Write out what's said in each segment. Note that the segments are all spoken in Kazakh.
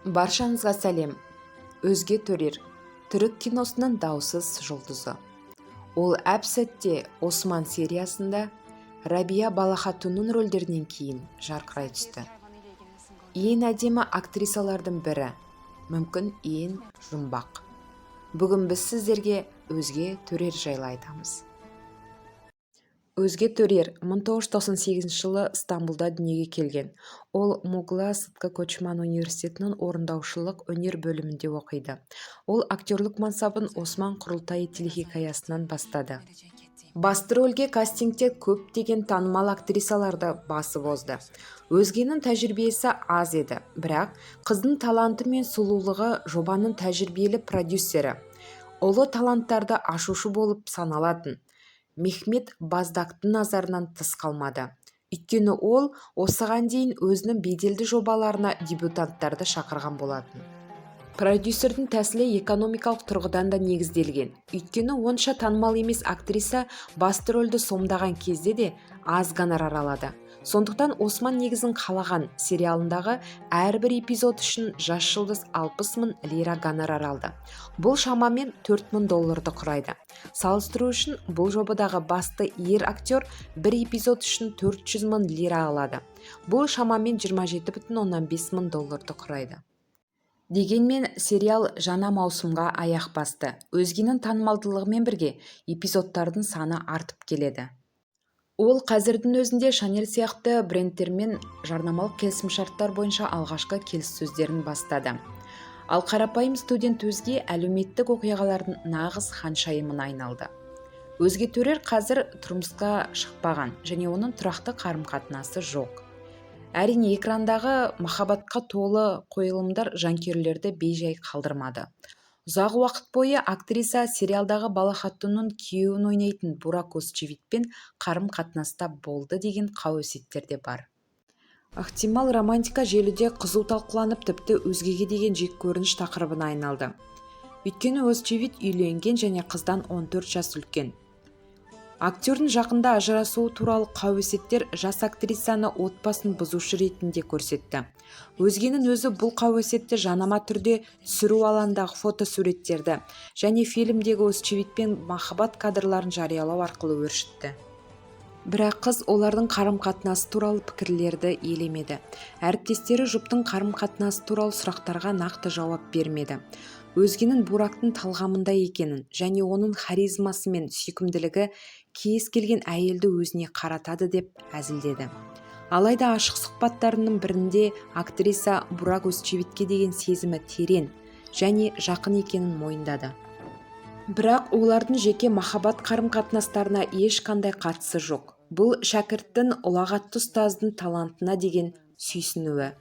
Баршаңызға сәлем. Өзге төрер түрік киносының даусыз жұлдызы. Ол әп-сәтте Осман сериясында Рабия Балахатунның рөлдерінен кейін жарқырай түсті. Ең әдемі актрисалардың бірі, мүмкін ең жұмбақ. Бүгін біз сіздерге өзге төрер жайлы айтамыз. Өзге төрер 1998 жылы Стамбулда дүниеге келген. Ол Мугла Сыткы Көчман университетінің орындаушылық өнер бөлімінде оқиды. Ол актерлік мансабын Осман құрылтайы телехикаясынан бастады. Басты рөлге кастингте көптеген танымал актрисаларды басып озды. Өзгенің тәжірибесі аз еді, бірақ қыздың таланты мен сұлулығы жобаның тәжірибелі продюсері, ұлы таланттарды ашушы болып саналатын Мехмет Баздактың назарынан тыс қалмады. Өйткені ол осыған дейін өзінің беделді жобаларына дебютанттарды шақырған болатын. Продюсердің тәсілі экономикалық тұрғыдан да негізделген. Өйткені онша танымал емес актриса басты рөлді сомдаған кезде де аз гонорар алады. Сондықтан Осман негізін қалаған сериалындағы әрбір эпизод үшін жас жұлдыз 60 мың лира гонорар алды. Бұл шамамен $4,000 құрайды. Салыстыру үшін бұл жобадағы басты ер актер бір эпизод үшін 400 мың лира алады. Бұл шамамен $27,5 мың құрайды. Дегенмен сериал жаңа маусымға аяқ басты. Өзгенің танымалдылығымен бірге эпизодтардың саны артып келеді. Ол қазірдің өзінде Шанель сияқты брендтермен жарнамалық келісімшарттар бойынша алғашқы келіссөздерін бастады. Ал қарапайым студент өзге әлеуметтік оқиғалардың нағыз ханшайымына айналды. Өзге төрер қазір тұрмысқа шықпаған және оның тұрақты қарым-қатынасы жоқ. Әрине, экрандағы махаббатқа толы қойылымдар жанкүйерлерді бейжай қалдырмады. Ұзақ уақыт бойы актриса сериалдағы Балахатунның күйеуін ойнайтын Бурак Өзчевитпен қарым-қатынаста болды деген қауесеттер де бар. Ықтимал романтика желіде қызу талқыланып, тіпті өзгеге деген жеккөрініш тақырыбына айналды. Өйткені Өзчевит үйленген және қыздан 14 жас үлкен. Актердің жақында ажырасуы туралы қауесеттер жас актрисаны отбасын бұзушы ретінде көрсетті. Өзгенің өзі бұл қауесетті жанама түрде түсіру алаңдағы фотосуреттерді және фильмдегі Өзчевитпен махаббат кадрларын жариялау арқылы өршітті. Бірақ қыз олардың қарым-қатынасы туралы пікірлерді елемеді. Әріптестері жұптың қарым-қатынасы туралы сұрақтарға нақты жауап бермеді. Өзгенің Бурактың талғамында екенін және оның харизмасы мен сүйкімділігі кез келген әйелді өзіне қаратады деп әзілдеді. Алайда ашық сұхбаттарының бірінде актриса Бурак Өзчевитке деген сезімі терең және жақын екенін мойындады. Бірақ олардың жеке махаббат қарым-қатынастарына ешқандай қатысы жоқ. Бұл шәкірттің ұлағатты ұстаздың талантына деген сүйсінуі.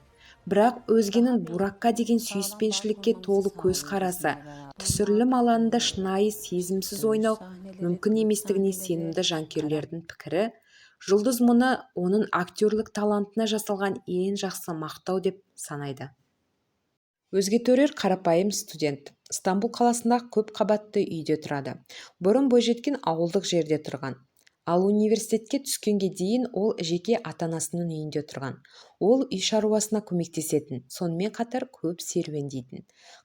Бірақ өзгенің Буракқа деген сүйіспеншілікке толы көзқарасы, түсірілім алаңында шынайы сезімсіз ойнау мүмкін еместігіне сенімді жанкүйерлердің пікірі, жұлдыз мұны оның актерлік талантына жасалған ең жақсы мақтау деп санайды. Өзге төрер қарапайым студент. Стамбул қаласындағы көп қабатты үйде тұрады. Бұрын бойжеткен ауылдық жерде тұрған. Ал университетке түскенге дейін ол жеке ата-анасының үйінде тұрған. Ол үй шаруасына көмектесетін, сонымен қатар көп серуендейтін.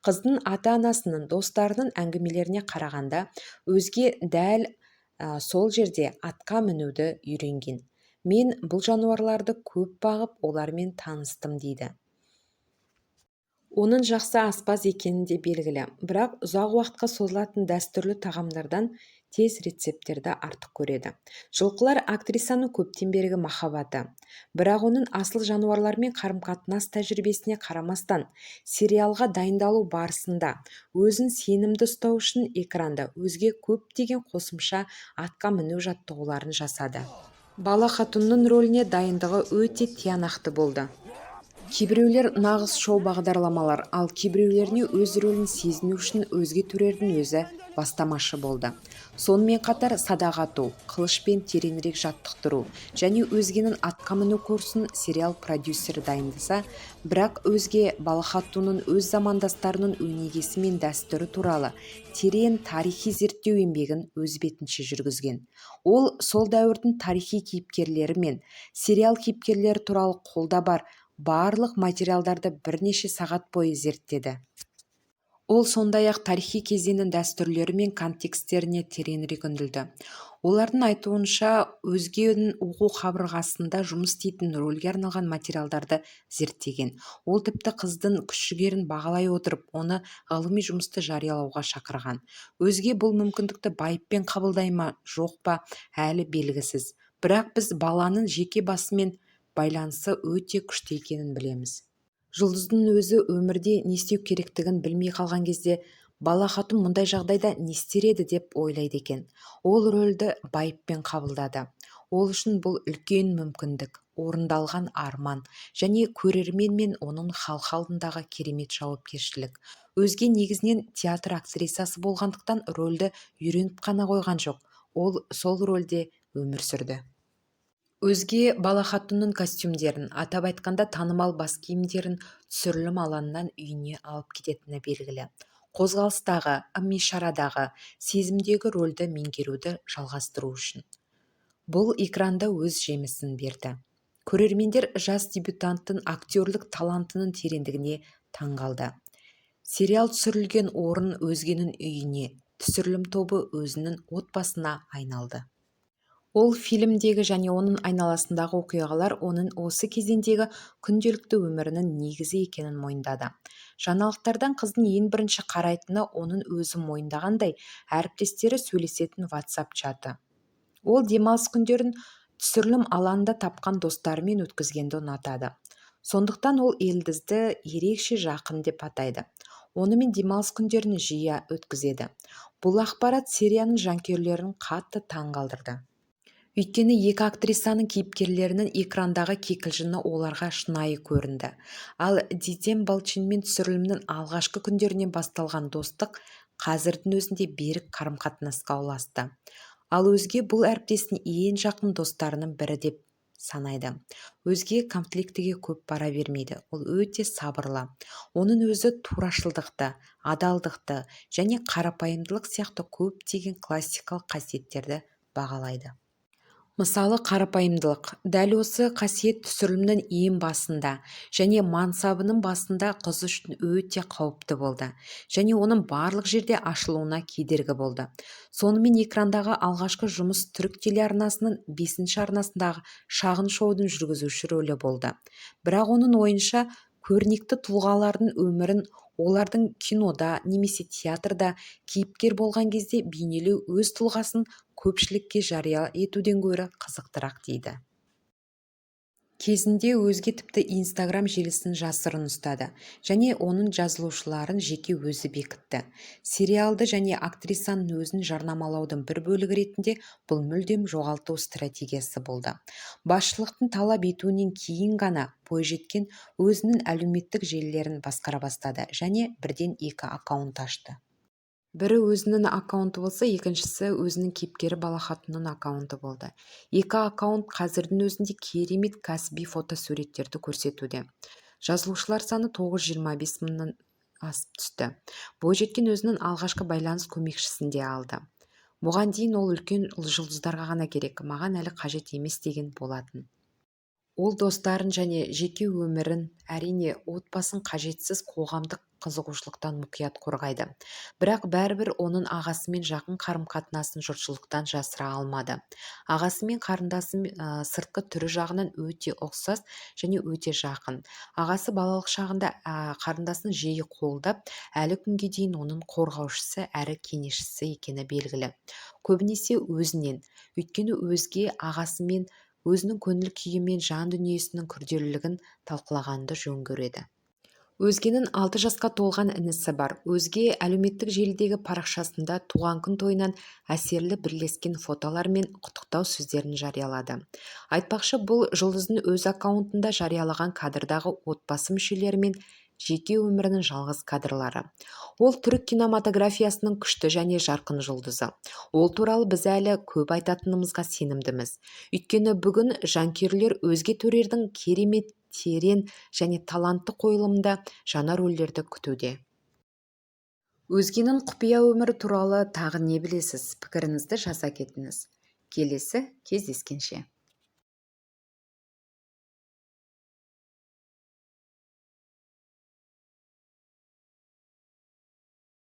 Қыздың ата-анасының, достарының әңгімелеріне қарағанда, өзге дәл сол жерде атқа мінуді үйренген. Мен бұл жануарларды көп бағып, олармен таныстым дейді. Оның жақсы аспаз екені де белгілі, бірақ ұзақ уақытқа созылатын дәстүрлі тағамдардан тез рецепттерді артық көреді. Жылқылар актрисаның көптен бергі махаббаты. Бірақ оның асыл жануарлармен қарым-қатынас тәжірибесіне қарамастан, сериалға дайындалу барысында өзін сенімді ұстау үшін экранда өзге көптеген қосымша атқа міну жаттығуларын жасады. Балахатунның рөліне дайындығы өте тиянақты болды. Кейбіреулер нағыз шоу бағдарламалар, ал кейбіреулеріне өз рөлін сезіну үшін өзге төрердің өзі бастамашы болды. Сонымен қатар садақ ату, қылышпен тереңірек жаттықтыру және өзгенің атқа міну курсын сериал продюсері дайындаса, бірақ өзге Балахатунның өз замандастарының өнегесі мен дәстүрі туралы терең тарихи зерттеу еңбегін өз бетінше жүргізген. Ол сол дәуірдің тарихи кейіпкерлері мен сериал кейіпкерлері туралы қолда бар барлық материалдарды бірнеше сағат бойы зерттеді. Ол сондай-ақ тарихи кезеңнің дәстүрлері мен контекстеріне тереңірек үңілді. Олардың айтуынша, өзгенің оқу қабырғасында жұмыс істейтін рөлге арналған материалдарды зерттеген. Ол тіпті қыздың күш-жігерін бағалай отырып, оны ғылыми жұмысты жариялауға шақырған. Өзге бұл мүмкіндікті байыппен қабылдай ма, жоқ па, әлі белгісіз. Бірақ біз баланың жеке басымен байланысы өте күшті екенін білеміз. Жұлдыздың өзі өмірде не істеу керектігін білмей қалған кезде бала хатun мұндай жағдайда не істер еді деп ойлайды екен. Ол рөлді байыппен қабылдады. Ол үшін бұл үлкен мүмкіндік, орындалған арман және көрермен мен оның халық алдындағы керемет жауапкершілік. Өзге негізінен театр актрисасы болғандықтан рөлді үйреніп қана қойған жоқ. Ол сол рөлде өмір сүрді. Өзге бала хатунның костюмдерін, атап айтқанда танымал бас киімдерін түсірілім алаңынан үйіне алып кететіні белгілі. Қозғалыстағы, ым-ишарадағы, сезімдегі рөлді меңгеруді жалғастыру үшін. Бұл экранда өз жемісін берді. Көрермендер жас дебютанттың актерлік талантының тереңдігіне таңғалды. Сериал түсірілген орын өзгенің үйіне, түсірілім тобы өзінің отбасына айналды. Ол фильмдегі және оның айналасындағы оқиғалар оның осы кезеңдегі күнделікті өмірінің негізі екенін мойындады. Жаңалықтардан қыздың ең бірінші қарайтыны оның өзі мойындағандай әріптестері сөйлесетін WhatsApp чаты. Ол демалыс күндерін түсірілім алаңында тапқан достарымен өткізгенді ұнатады. Сондықтан ол Елдізді ерекше жақын деп атайды. Онымен демалыс күндерін жиі өткізеді. Бұл ақпарат серияның жанкүйерлерін қатты таңғалдырды. Өйткені екі актрисаның кейіпкерлерінің экрандағы кикілжіңі оларға шынайы көрінді. Ал Дидем Балчинмен түсірілімнің алғашқы күндерінен басталған достық қазірдің өзінде берік қарым-қатынасқа ұласты. Ал өзге бұл әріптестің ең жақын достарының бірі деп санайды. Өзге конфликтіге көп бара бермейді. Ол өте сабырлы. Оның өзі турашылдықты, адалдықты және қарапайымдылық сияқты көптеген классикалық қасиеттерді бағалайды. Мысалы, қарапайымдылық. Дәл осы қасиет түсірілімнің ең басында және мансабының басында қыз үшін өте қауіпті болды және оның барлық жерде ашылуына кедергі болды. Сонымен экрандағы алғашқы жұмыс түрік телеарнасының 5-ші арнасындағы шағын шоудың жүргізуші рөлі болды. Бірақ оның ойынша көрнекті тұлғалардың өмірін олардың кинода немесе театрда кейіпкер болған кезде бейнелеу өз тұлғасын көпшілікке жария етуден гөрі қызықтырақ дейді. Кезінде өзге тіпті Instagram желісін жасырын ұстады және оның жазылушыларын жеке өзі бекітті. Сериалды және актрисаның өзін жарнамалаудың бір бөлігі ретінде бұл мүлдем жоғалту стратегиясы болды. Басшылықтың талап етуінен кейін ғана бойжеткен өзінің әлеуметтік желілерін басқара бастады және бірден 2 аккаунт ашты. Бірі өзінің аккаунты болса, екіншісі өзінің кейіпкері бала хатунның аккаунты болды. 2 аккаунт қазірдің өзінде керемет кәсіби фотосуреттерді көрсетуде. Жазылушылар саны 925 мыңнан асып түсті. Бойжеткен өзінің алғашқы байланыс көмекшісін де алды. Бұған дейін ол үлкен жұлдыздарға ғана керек, маған әлі қажет емес деген болатын. Ол достарын және жеке өмірін, әрине отбасын қажетсіз қоғамдық қызығушылықтан мұқият қорғайды. Бірақ бәрібір оның ағасымен жақын қарым-қатынасын жұртшылықтан жасыра алмады. Ағасымен қарындасы сыртқы түрі жағынан өте ұқсас және өте жақын. Ағасы балалық шағында қарындасын жиі қолдап, әлі күнге дейін оның қорғаушысы әрі кеңесшісі екені белгілі. Көбінесе өзінен, өйткені өзге ағасымен өзінің көңіл күйі мен жан дүниесінің күрделілігін талқылағанды жөн көреді. Өзгенің 6 жасқа толған інісі бар. Өзге әлеуметтік желідегі парақшасында туған күн тойынан әсерлі бірлескен фотолар мен құттықтау сөздерін жариялады. Айтпақшы, бұл жұлдыздың өз аккаунтында жариялаған кадрдағы отбасы мүшелері мен жеке өмірінің жалғыз кадрлары. Ол түрік кинематографиясының күшті және жарқын жұлдызы. Ол туралы біз әлі көп айтатынымызға сенімдіміз. Өйткені бүгін жанкүйерлер өзге төрердің керемет, терең және талантты қойылымында жаңа рөлдерді күтуде. Өзгенің құпия өмірі туралы тағы не білесіз? Пікіріңізді жаза кетіңіз. Келесі кездескенше.